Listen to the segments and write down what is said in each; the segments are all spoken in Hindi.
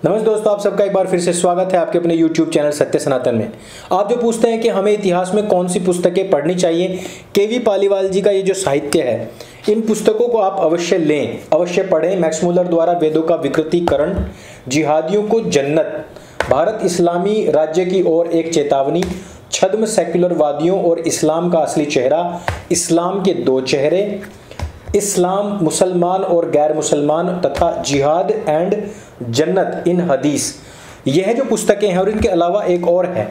नमस्ते दोस्तों, आप सबका एक बार फिर से स्वागत है आपके अपने YouTube चैनल सत्य सनातन में। आप जो पूछते हैं कि हमें इतिहास में कौन सी पुस्तकें पढ़नी चाहिए, केवी पालीवाल जी का ये जो साहित्य है, इन पुस्तकों को आप अवश्य लें, अवश्य पढ़ें। मैक्स मुलर द्वारा वेदों का विकृतीकरण, जिहादियों को जन्नत, भारत इस्लामी राज्य की ओर एक चेतावनी, छद्म सेक्युलरवादियों और इस्लाम का असली चेहरा, इस्लाम के दो चेहरे, इस्लाम मुसलमान और गैर मुसलमान तथा जिहाद एंड जन्नत इन हदीस, यह जो पुस्तकें हैं। और इनके अलावा एक और है,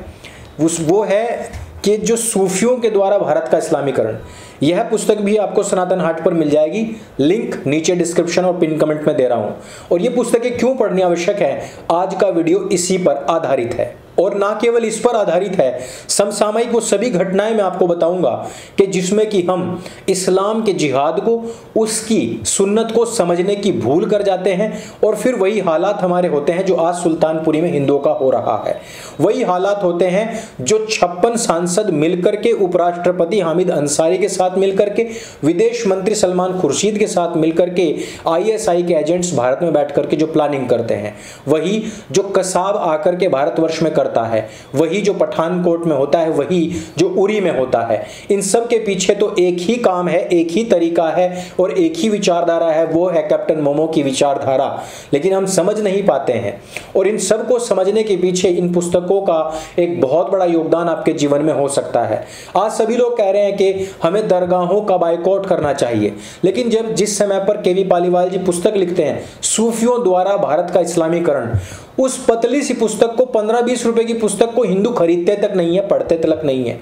वो है कि जो सूफियों के द्वारा भारत का इस्लामीकरण, यह पुस्तक भी आपको सनातन हाट पर मिल जाएगी। लिंक नीचे डिस्क्रिप्शन और पिन कमेंट में दे रहा हूं। और ये पुस्तकें क्यों पढ़नी आवश्यक है, आज का वीडियो इसी पर आधारित है। और ना केवल इस पर आधारित है, समसामयिक वो सभी घटनाएं मैं आपको बताऊंगा कि जिसमें कि हम इस्लाम के जिहाद को, उसकी सुन्नत को समझने की भूल कर जाते हैं और फिर वही हालात हमारे होते हैं जो आज सुल्तानपुरी में हिंदुओं का हो रहा है। वही हालात होते हैं जो 56 सांसद मिलकर के, उपराष्ट्रपति हामिद अंसारी के साथ मिलकर के, विदेश मंत्री सलमान खुर्शीद के साथ मिलकर के, ISI के एजेंट्स भारत में बैठ करके जो प्लानिंग करते हैं, वही जो कसाब आकर के भारतवर्ष में करता है, वही जो पठानकोट में होता है, वही जो उरी में होता है। इन सब के पीछे तो एक ही काम है, एक ही तरीका है और एक ही विचारधारा है, वो है कैप्टन मोमो की विचारधारा। लेकिन हम समझ नहीं पाते हैं और इन सब को समझने के पीछे इन पुस्तकों का एक बहुत बड़ा योगदान आपके जीवन में हो सकता है। आज सभी लोग कह रहे हैं कि हमें दरगाहों का बायकॉट करना चाहिए, लेकिन जब जिस समय पर केवी पालीवाल जी पुस्तक लिखते हैं सूफियों द्वारा भारत का इस्लामीकरण, उस पतली सी पुस्तक को, 15-20 रुपए की पुस्तक को हिंदू खरीदते तक नहीं है, पढ़ते तक नहीं है।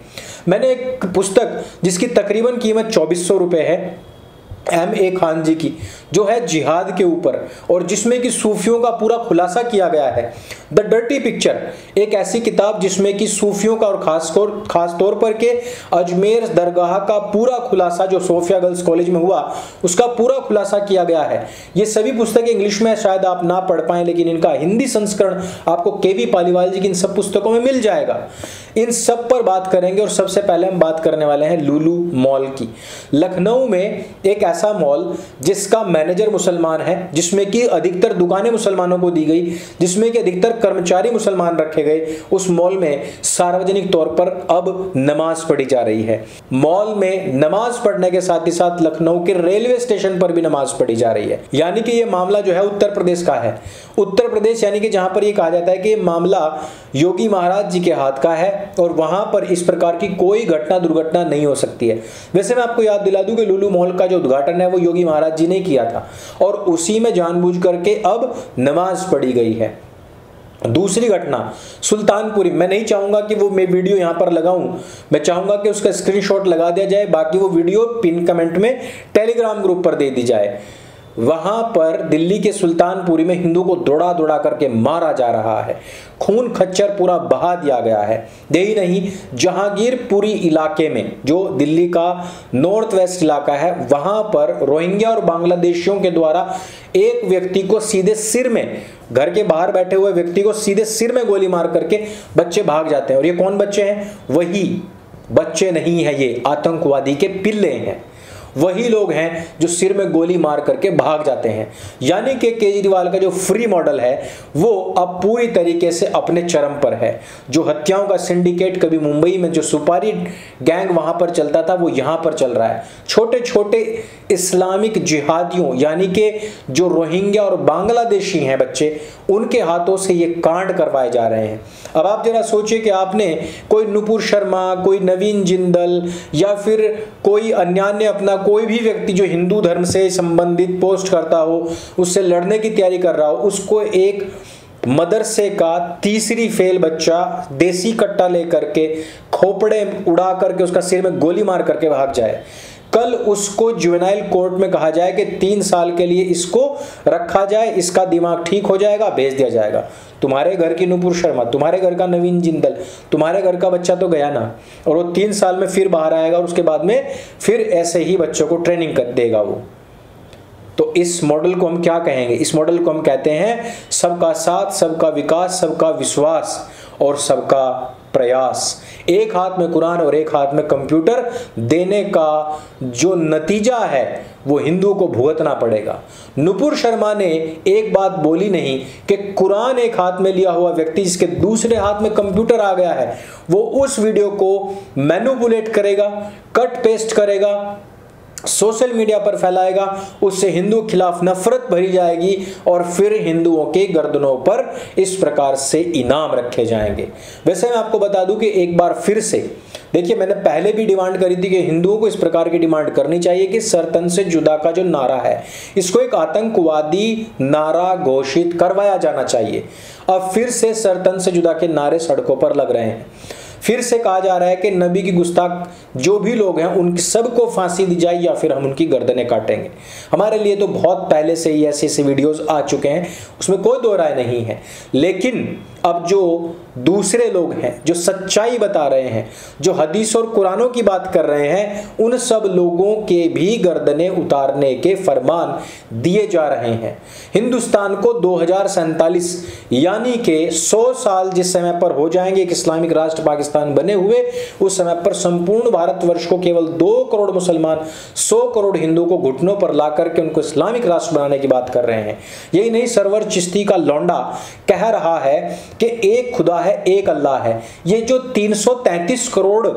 मैंने एक पुस्तक जिसकी तकरीबन कीमत 2400 रुपए है, M.A. खान जी की, जो है जिहाद के ऊपर और जिसमें कि सूफियों का पूरा खुलासा किया गया है। द डर्टी पिक्चर, एक ऐसी किताब जिसमें कि सूफियों का और खास तौर पर के अजमेर दरगाह का पूरा खुलासा, जो सोफिया गर्ल्स कॉलेज में हुआ, उसका पूरा खुलासा किया गया है। ये सभी पुस्तकें इंग्लिश में शायद आप ना पढ़ पाएं, लेकिन इनका हिंदी संस्करण आपको केवी पालीवाल जी की इन सब पुस्तकों में मिल जाएगा। इन सब पर बात करेंगे और सबसे पहले हम बात करने वाले हैं लुलु मॉल की। लखनऊ में एक ऐसा मॉल जिसका मैनेजर मुसलमान है, जिसमें कि अधिकतर दुकानें मुसलमानों को दी गई, जिसमें कि अधिकतर कर्मचारी मुसलमान रखे गए। उस मॉल में सार्वजनिक तौर पर अब नमाज पढ़ी जा रही है। मॉल में नमाज पढ़ने के साथ ही साथ लखनऊ के रेलवे स्टेशन पर भी नमाज पढ़ी जा रही है। यानी कि यह मामला जो है उत्तर प्रदेश का है। उत्तर प्रदेश यानी कि जहां पर यह कहा जाता है कि मामला योगी महाराज जी के हाथ का है और वहां पर इस प्रकार की कोई घटना दुर्घटना नहीं हो सकती है। वैसे मैं आपको याद दिला दूं कि लुलु मॉल का जो उद्घाटन है वो योगी महाराज जी ने किया था और उसी में जानबूझ करके अब नमाज पढ़ी गई है। दूसरी घटना सुल्तानपुरी, मैं नहीं चाहूंगा कि वो मैं वीडियो यहां पर लगाऊं, मैं चाहूंगा कि उसका स्क्रीनशॉट लगा दिया जाए, बाकी वो वीडियो पिन कमेंट में टेलीग्राम ग्रुप पर दे दी जाए। वहां पर दिल्ली के सुल्तानपुरी में हिंदू को दौड़ा दौड़ा करके मारा जा रहा है, खून खच्चर पूरा बहा दिया गया है। यही नहीं, जहांगीरपुरी इलाके में, जो दिल्ली का नॉर्थ वेस्ट इलाका है, वहां पर रोहिंग्या और बांग्लादेशियों के द्वारा एक व्यक्ति को सीधे सिर में, घर के बाहर बैठे हुए व्यक्ति को सीधे सिर में गोली मार करके बच्चे भाग जाते हैं। और ये कौन बच्चे हैं? वही बच्चे नहीं है, ये आतंकवादी के पिल्ले हैं। वही लोग हैं जो सिर में गोली मार करके भाग जाते हैं। यानी कि केजरीवाल का जो फ्री मॉडल है वो अब पूरी तरीके से अपने चरम पर है। जो हत्याओं का सिंडिकेट कभी मुंबई में, जो सुपारी गैंग वहां पर चलता था, वो यहां पर चल रहा है। छोटे छोटे इस्लामिक जिहादियों, यानी कि जो रोहिंग्या और बांग्लादेशी हैं बच्चे, उनके हाथों से ये कांड करवाए जा रहे हैं। अब आप जरा सोचिए कि आपने कोई नुपुर शर्मा, कोई नवीन जिंदल या फिर कोई अन्य अपना कोई भी व्यक्ति जो हिंदू धर्म से संबंधित पोस्ट करता हो, उससे लड़ने की तैयारी कर रहा हो, उसको एक मदरसे का तीसरी फेल बच्चा देसी कट्टा लेकर के खोपड़े उड़ा करके उसका सिर में गोली मार करके भाग जाए, कल उसको जुवेनाइल कोर्ट में कहा जाए कि 3 साल के लिए इसको रखा जाए, इसका दिमाग ठीक हो जाएगा, भेज दिया जाएगा। तुम्हारे घर की नुपुर शर्मा, तुम्हारे घर का नवीन जिंदल, तुम्हारे घर का बच्चा तो गया ना, और वो 3 साल में फिर बाहर आएगा और उसके बाद में फिर ऐसे ही बच्चों को ट्रेनिंग कर देगा वो। तो इस मॉडल को हम क्या कहेंगे? इस मॉडल को हम कहते हैं सबका साथ, सबका विकास, सबका विश्वास और सबका प्रयास। एक हाथ में कुरान और एक हाथ में कंप्यूटर देने का जो नतीजा है वो हिंदुओं को भुगतना पड़ेगा। नुपुर शर्मा ने एक बात बोली नहीं कि कुरान एक हाथ में लिया हुआ व्यक्ति जिसके दूसरे हाथ में कंप्यूटर आ गया है, वो उस वीडियो को मैनिपुलेट करेगा, कट पेस्ट करेगा, सोशल मीडिया पर फैलाएगा, उससे हिंदुओं के खिलाफ नफरत भरी जाएगी और फिर हिंदुओं के गर्दनों पर इस प्रकार से इनाम रखे जाएंगे। वैसे मैं आपको बता दूं कि एक बार फिर से देखिए, मैंने पहले भी डिमांड करी थी कि हिंदुओं को इस प्रकार की डिमांड करनी चाहिए कि सर तन से जुदा का जो नारा है इसको एक आतंकवादी नारा घोषित करवाया जाना चाहिए। अब फिर से सर तन से जुदा के नारे सड़कों पर लग रहे हैं। फिर से कहा जा रहा है कि नबी की गुस्ताख जो भी लोग हैं उन सबको फांसी दी जाए या फिर हम उनकी गर्दनें काटेंगे। हमारे लिए तो बहुत पहले से ही ऐसे वीडियोस आ चुके हैं, उसमें कोई दो राय नहीं है। लेकिन अब जो दूसरे लोग हैं जो सच्चाई बता रहे हैं, जो हदीस और कुरानों की बात कर रहे हैं, उन सब लोगों के भी गर्दनें उतारने के फरमान दिए जा रहे हैं। हिंदुस्तान को 2047 यानी कि 100 साल जिस समय पर हो जाएंगे एक इस्लामिक राष्ट्र पाकिस्तान बने हुए, उस समय पर संपूर्ण भारतवर्ष को केवल 2 करोड़ मुसलमान 100 करोड़ हिंदुओं को घुटनों पर ला करके उनको इस्लामिक राष्ट्र बनाने की बात कर रहे हैं। यही नहीं, सरवर चिश्ती का लौंडा कह रहा है कि एक खुदा है, एक अल्लाह है। ये जो 333 करोड़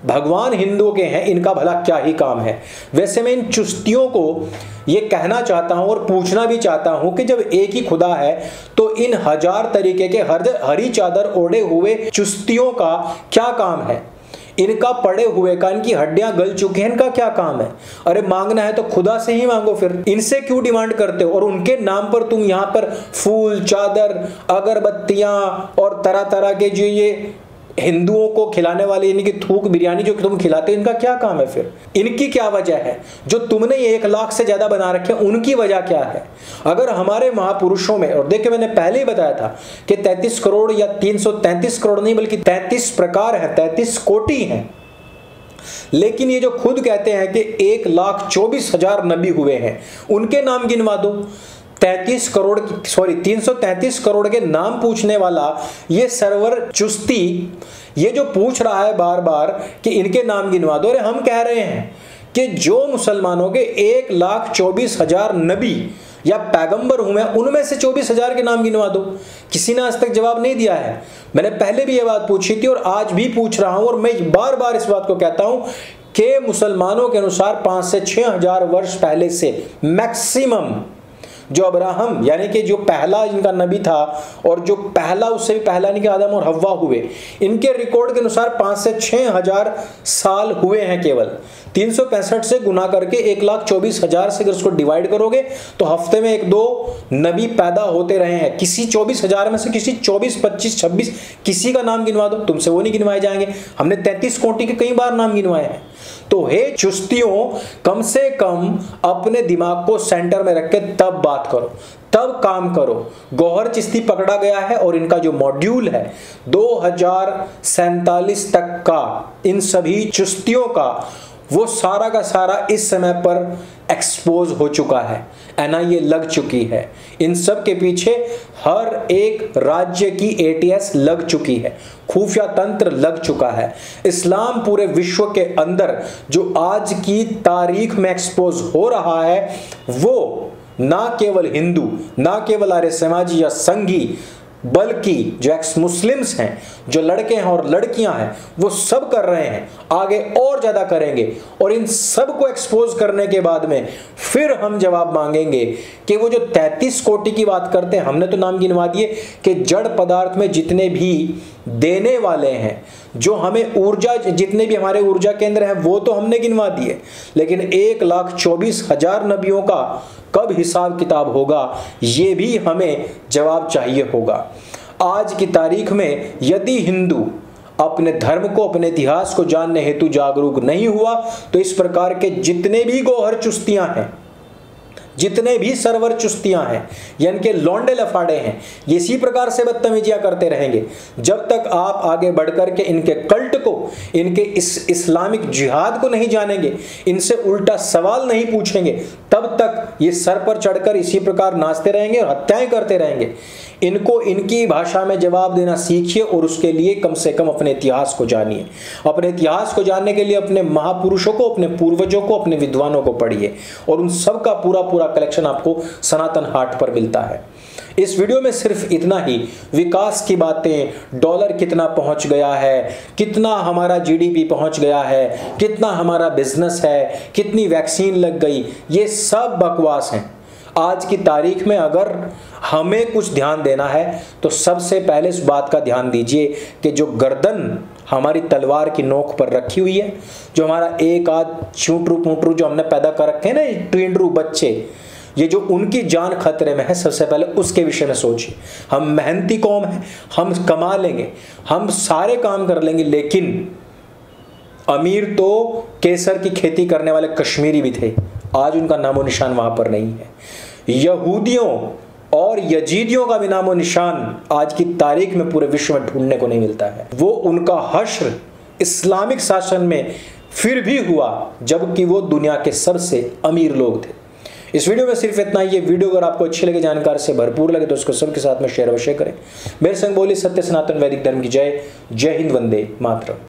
भगवान हिंदुओं के हैं, इनका भला क्या ही काम है। वैसे मैं इन चुस्तियों को ये कहना चाहता हूं और पूछना भी चाहता हूं कि जब एक ही खुदा है तो इन हजार तरीके के हरी चादर ओढ़े हुए चुस्तियों का क्या काम है? इनका पड़े हुए का, इनकी हड्डियां गल चुकी हैं, इनका क्या काम है? अरे मांगना है तो खुदा से ही मांगो, फिर इनसे क्यों डिमांड करते हो? और उनके नाम पर तुम यहाँ पर फूल, चादर, अगरबत्तियां और तरह तरह के जो ये हिंदुओं को खिलाने वाले यानी कि थूक बिरयानी जो तुम खिलाते हो, इनका क्या काम है? फिर इनकी क्या वजह है? जो तुमने 1 लाख से ज्यादा बना रखे उनकी वजह क्या है? अगर हमारे महापुरुषों में, और देखिए मैंने पहले ही बताया था कि 33 करोड़ या 333 करोड़ नहीं बल्कि 33 प्रकार है, 33 कोटि हैं। लेकिन ये जो खुद कहते हैं कि 1,24,000 नबी हुए हैं, उनके नाम गिनवा दो। 333 करोड़ के नाम पूछने वाला ये सरवर चुस्ती ये जो पूछ रहा है बार बार कि इनके नाम गिनवा दो। अरे हम कह रहे हैं कि जो मुसलमानों के 1,24,000 नबी या पैगंबर हुए उनमें से 24,000 के नाम गिनवा दो। किसी ने आज तक जवाब नहीं दिया है। मैंने पहले भी ये बात पूछी थी और आज भी पूछ रहा हूं और मैं बार बार इस बात को कहता हूं कि मुसलमानों के अनुसार 5 से 6,000 वर्ष पहले से मैक्सिमम जो अब्राहम यानी कि जो पहला इनका नबी था और जो पहला उससे भी पहला यानी कि आदम और हव्वा हुए, इनके रिकॉर्ड के अनुसार 5 से 6,000 साल हुए हैं। केवल 365 से गुना करके 1,24,000 से अगर उसको डिवाइड करोगे तो हफ्ते में 1-2 नबी पैदा होते रहे हैं। किसी 24,000 में से किसी 24, 25, 26 किसी का नाम गिनवा दो, तुमसे वो नहीं गिनवाए जाएंगे। हमने 33 कोटि के कई बार नाम गिनवाए हैं। तो हे चुस्तियों, कम से कम अपने दिमाग को सेंटर में रख के तब बात करो, तब काम करो। गौहर चिश्ती पकड़ा गया है और इनका जो मॉड्यूल है 2047 तक का इन सभी चुस्तियों का वो सारा का सारा इस समय पर एक्सपोज हो चुका है। NIA लग चुकी है। इन सब के पीछे हर एक राज्य की ATS लग चुकी है, खुफिया तंत्र लग चुका है। इस्लाम पूरे विश्व के अंदर जो आज की तारीख में एक्सपोज हो रहा है वो ना केवल हिंदू, ना केवल आर्य समाजी या संघी, बल्कि जो एक्स मुस्लिम्स हैं, जो लड़के हैं और लड़कियां हैं, वो सब कर रहे हैं, आगे और ज्यादा करेंगे। और इन सब को एक्सपोज करने के बाद में फिर हम जवाब मांगेंगे कि वो जो 33 कोटि की बात करते हैं, हमने तो नाम गिनवा दिए कि जड़ पदार्थ में जितने भी देने वाले हैं, जो हमें ऊर्जा, जितने भी हमारे ऊर्जा केंद्र हैं वो तो हमने गिनवा दिए, लेकिन 1,24,000 नबियों का कब हिसाब किताब होगा ये भी हमें जवाब चाहिए होगा। आज की तारीख में यदि हिंदू अपने धर्म को, अपने इतिहास को जानने हेतु जागरूक नहीं हुआ तो इस प्रकार के जितने भी गौहर चुस्तियां हैं, जितने भी सरवर चुस्तियां हैं, यानी कि लौंडे लफाड़े हैं, ये इसी प्रकार से बदतमीजियां करते रहेंगे जब तक आप आगे बढ़कर के इनके कल्ट को, इनके इस इस्लामिक जिहाद को नहीं जानेंगे, इनसे उल्टा सवाल नहीं पूछेंगे, तब तक ये सर पर चढ़कर इसी प्रकार नाचते रहेंगे और हत्याएं करते रहेंगे। इनको इनकी भाषा में जवाब देना सीखिए और उसके लिए कम से कम अपने इतिहास को जानिए। अपने इतिहास को जानने के लिए अपने महापुरुषों को, अपने पूर्वजों को, अपने विद्वानों को पढ़िए और उन सब का पूरा पूरा कलेक्शन आपको सनातन हाट पर मिलता है। इस वीडियो में सिर्फ इतना ही, विकास की बातें, डॉलर कितना पहुंच गया है, कितना हमारा जीडीपी पहुंच गया है, कितना हमारा बिजनेस है, कितनी वैक्सीन लग गई, ये सब बकवास हैं। आज की तारीख में अगर हमें कुछ ध्यान देना है तो सबसे पहले इस बात का ध्यान दीजिए कि जो गर्दन हमारी तलवार की नोक पर रखी हुई है, जो हमारा एक आध छूटरू पूटरू जो हमने पैदा कर रखे हैं ना, ट्रेंडरू बच्चे, ये जो उनकी जान खतरे में है, सबसे पहले उसके विषय में सोचिए। हम मेहनती कौम हैं, हम कमा लेंगे, हम सारे काम कर लेंगे, लेकिन अमीर तो केसर की खेती करने वाले कश्मीरी भी थे, आज उनका नामो निशान वहां पर नहीं है। यहूदियों और यजीदियों का भी नामो निशान आज की तारीख में पूरे विश्व में ढूंढने को नहीं मिलता है। वो उनका हश्र इस्लामिक शासन में फिर भी हुआ जबकि वो दुनिया के सबसे अमीर लोग थे। इस वीडियो में सिर्फ इतना ही। ये वीडियो अगर आपको अच्छी लगे, जानकारी से भरपूर लगे तो उसको सबके साथ में शेयर अवश्य करें। मेरे संग बोली सत्य सनातन वैदिक धर्म की जय। जय हिंद, वंदे मातरम।